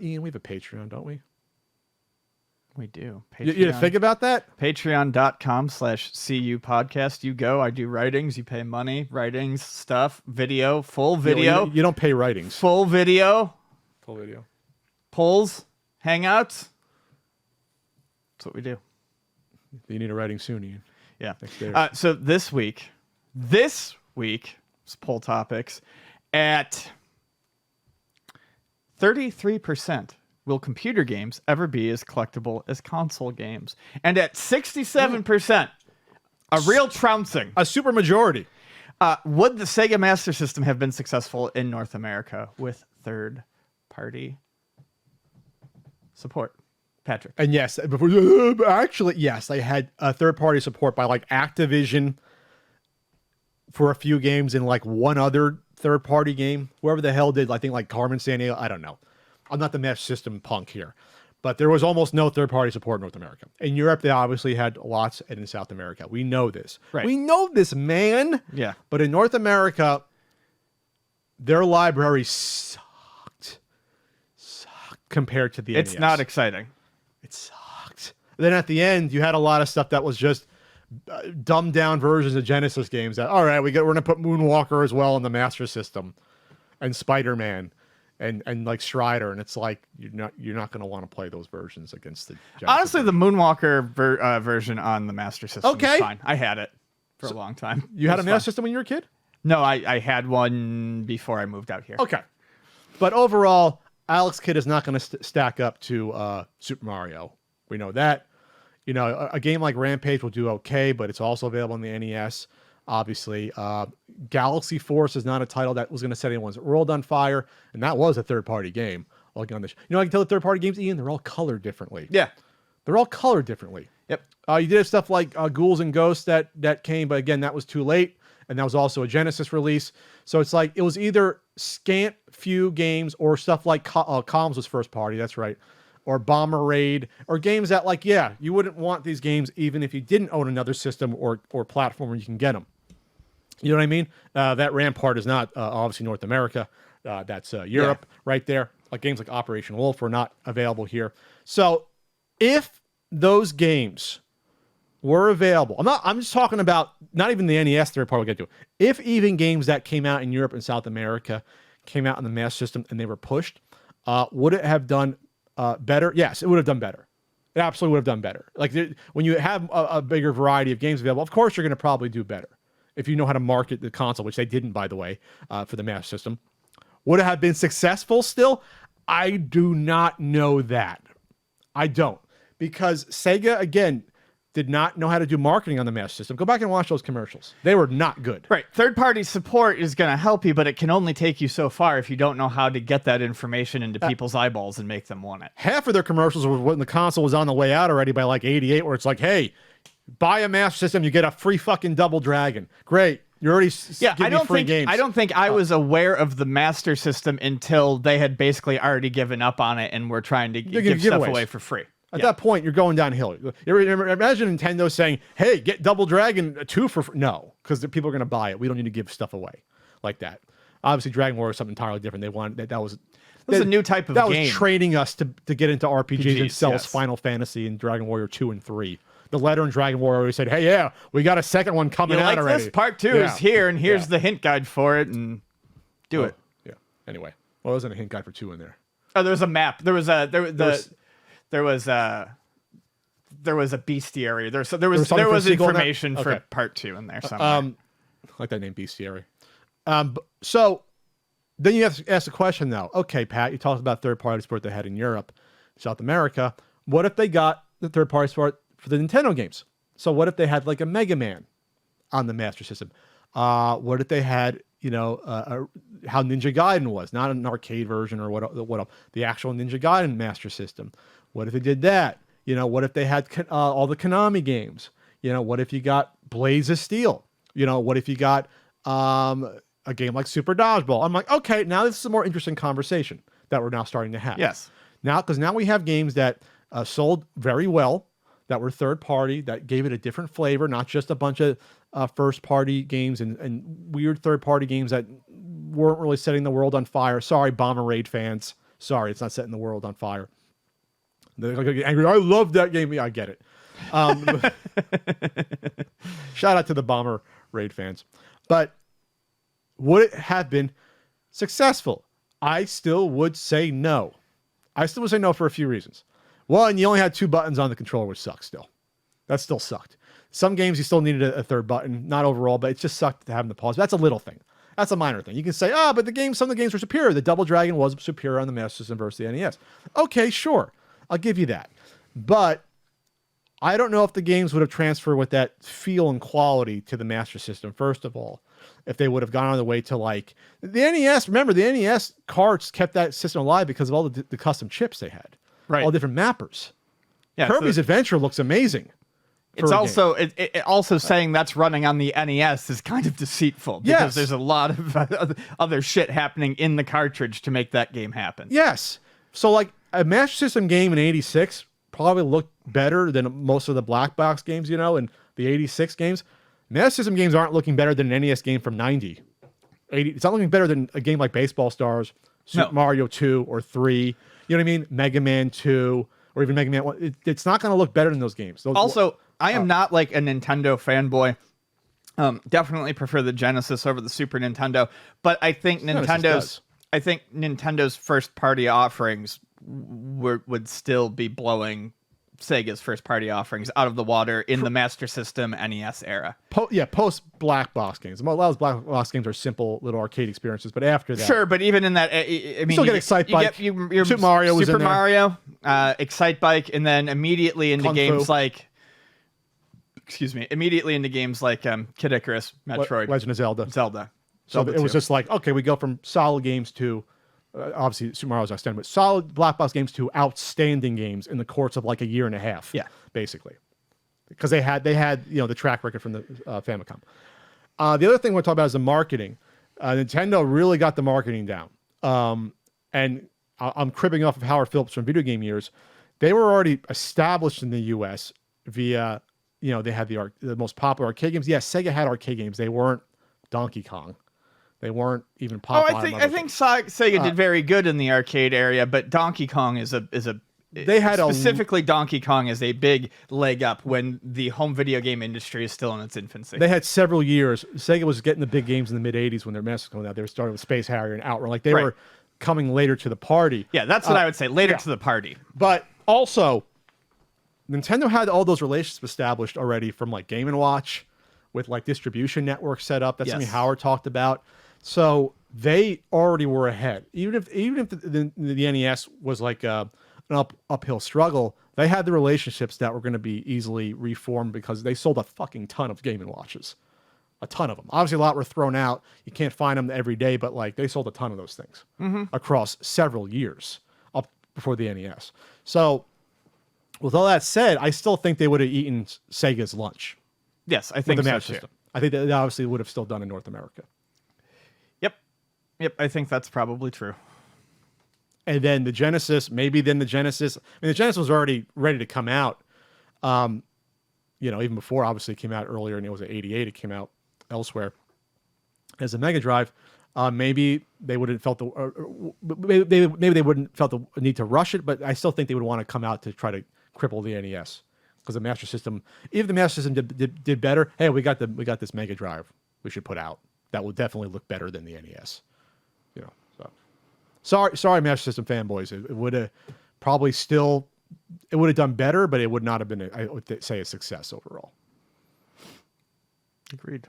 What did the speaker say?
Ian, we have a Patreon, don't we? We do. You didn't think about that? Patreon.com/CU podcast. You go. I do writings. You pay money. Writings, stuff, video, full video. You don't pay writings. Full video. Full video. Polls, hangouts. That's what we do. You need a writing soon, Ian. Yeah. So this week's poll topics at 33%. Will computer games ever be as collectible as console games? And at 67%, a real trouncing. A super majority. Would the Sega Master System have been successful in North America with third-party support? Patrick. And yes, actually, yes, they had third-party support by like Activision for a few games and like one other third-party game. Whoever the hell did, I think like Carmen Sandiego, I don't know. I'm not the Master System punk here, but there was almost no third-party support in North America. In Europe, they obviously had lots, and in South America. We know this. Right. We know this, man. Yeah. But in North America, their library sucked compared to the NES. It's not exciting. It sucked. Then at the end, you had a lot of stuff that was just dumbed down versions of Genesis games. That all right, we're going to put Moonwalker as well in the Master System, and Spider-Man. And like Strider, and it's like you're not going to want to play those versions against the Genesis Honestly, version. the Moonwalker version on the Master System is fine. I had it for a long time. You had a Master System when you were a kid? No, I had one before I moved out here. Okay. But overall, Alex Kidd is not going to stack up to Super Mario. We know that. You know, a game like Rampage will do okay, but it's also available on the NES. Obviously, Galaxy Force is not a title that was going to set anyone's world on fire, and that was a third-party game. Like on this, you know, I can tell the third-party games, Ian, they're all colored differently. Yeah, they're all colored differently. Yep. You did have stuff like Ghouls and Ghosts that came, but again, that was too late, and that was also a Genesis release. So it's like it was either scant few games or stuff like Columns was first party. That's right. Or Bomber Raid, or games that like, yeah, you wouldn't want these games even if you didn't own another system or platform where you can get them. You know what I mean? That Rampart is not obviously North America. That's Europe right there. Like games like Operation Wolf were not available here. So if those games were available, I'm just talking about not even the NES third party we'll get to. If even games that came out in Europe and South America came out in the Master System and they were pushed, would it have done better? Yes, it would have done better. It absolutely would have done better. Like when you have a bigger variety of games available, of course you're going to probably do better if you know how to market the console, which they didn't, by the way, for the Master System. Would it have been successful still? I do not know that. I don't. Because Sega, again, did not know how to do marketing on the Master System. Go back and watch those commercials. They were not good. Right. Third-party support is going to help you, but it can only take you so far if you don't know how to get that information into people's eyeballs and make them want it. Half of their commercials were when the console was on the way out already by like 88, where it's like, hey, buy a Master System, you get a free fucking Double Dragon. Great. You're already giving me free games. I don't think I was aware of the Master System until they had basically already given up on it and were trying to give stuff away for free. At that point, you're going downhill. Imagine Nintendo saying, hey, get Double Dragon 2 for free. No, because people are going to buy it. We don't need to give stuff away like that. Obviously, Dragon Warrior is something entirely different. They wanted that was a new type of game. That was training us to get into RPGs and sell us yes. Final Fantasy and Dragon Warrior 2 and 3. The letter in Dragon Warrior already said, hey, yeah, we got a second one coming out already. This part 2 is here, and here's the hint guide for it, and do it. Yeah. Anyway, well, there wasn't a hint guide for 2 in there. Oh, there was a map. There was a there was a bestiary. There was information for part 2 in there somewhere. I like that name, bestiary. So then you have to ask the question now. Okay, Pat, you talked about third-party support they had in Europe, South America. What if they got the third-party support for the Nintendo games? So what if they had like a Mega Man on the Master System? What if they had, how Ninja Gaiden was, not an arcade version or what the actual Ninja Gaiden Master System? What if they did that? What if they had all the Konami games? What if you got Blaze of Steel? What if you got a game like Super Dodgeball? I'm like, okay, now this is a more interesting conversation that we're now starting to have. Yes. Because now we have games that sold very well, that were third party, that gave it a different flavor, not just a bunch of first party games and weird third party games that weren't really setting the world on fire. Sorry, Bomber Raid fans. Sorry, it's not setting the world on fire. They're gonna get angry. I love that game. Yeah, I get it. Shout out to the Bomber Raid fans. But would it have been successful? I still would say no. I still would say no for a few reasons. One, you only had 2 buttons on the controller, which sucks still. That still sucked. Some games you still needed a 3rd button, not overall, but it just sucked to have the pause. That's a little thing. That's a minor thing. You can say, but some of the games were superior. The Double Dragon was superior on the Master System versus the NES. Okay, sure. I'll give you that. But I don't know if the games would have transferred with that feel and quality to the Master System, first of all. If they would have gone on the way to like the NES. Remember, the NES carts kept that system alive because of all the custom chips they had. Right. All different mappers. Yeah, Kirby's Adventure looks amazing. It's also it also saying that's running on the NES is kind of deceitful because there's a lot of other shit happening in the cartridge to make that game happen. Yes. So like a Master System game in 86 probably looked better than most of the black box games, and the 86 games. Master System games aren't looking better than an NES game from 90. 80. It's not looking better than a game like Baseball Stars, Super Mario 2 or 3. You know what I mean? Mega Man 2 or even Mega Man 1. It's not going to look better than those games. I am not like a Nintendo fanboy. Definitely prefer the Genesis over the Super Nintendo, but I think Nintendo's first party offerings would still be blowing Sega's first party offerings out of the water in the Master System NES era. Post black box games. A lot of those black box games are simple little arcade experiences, but after that, sure. But even in that, I mean, you still get Excite Bike. Your Super Mario was in there. Super Mario, Excite Bike, and then immediately into games like. Excuse me. Immediately into games like Kid Icarus, Metroid, Legend of Zelda. So it was just like, okay, we go from solid games to obviously Super Mario's outstanding, but solid black box games to outstanding games in the course of like a year and a half. Yeah, basically, because they had the track record from the Famicom. The other thing we're talking about is the marketing. Nintendo really got the marketing down, and I'm cribbing off of Howard Phillips from Video Game Years. They were already established in the U.S. via. They had the most popular arcade games. Yes, Sega had arcade games. They weren't Donkey Kong. They weren't even popular. I think Sega did very good in the arcade area, but Donkey Kong specifically Donkey Kong is a big leg up when the home video game industry is still in its infancy. They had several years. Sega was getting the big games in the mid '80s when their Masters coming out. They were starting with Space Harrier and Outrun. Like they were coming later to the party. Yeah, that's what I would say. Later to the party. But also, Nintendo had all those relationships established already from like Game & Watch with like distribution networks set up. That's something Howard talked about. So they already were ahead. Even if the NES was like an uphill struggle, they had the relationships that were going to be easily reformed because they sold a fucking ton of Game & Watches. A ton of them. Obviously, a lot were thrown out. You can't find them every day, but like they sold a ton of those things across several years up before the NES. So with all that said, I still think they would have eaten Sega's lunch. Yes, I think the so Master too. System. I think they obviously would have still done in North America. Yep, I think that's probably true. And then the Genesis, I mean, the Genesis was already ready to come out. Even before, obviously, it came out earlier, and it was at '88. It came out elsewhere as a Mega Drive. Maybe they wouldn't felt maybe they wouldn't felt the need to rush it, but I still think they would want to come out to try to cripple the NES because the Master System, even if the Master System did better, hey, we got this Mega Drive we should put out that will definitely look better than the NES. So sorry, Master System fanboys. It would have probably it would have done better, but it would not have been I would say a success overall. Agreed.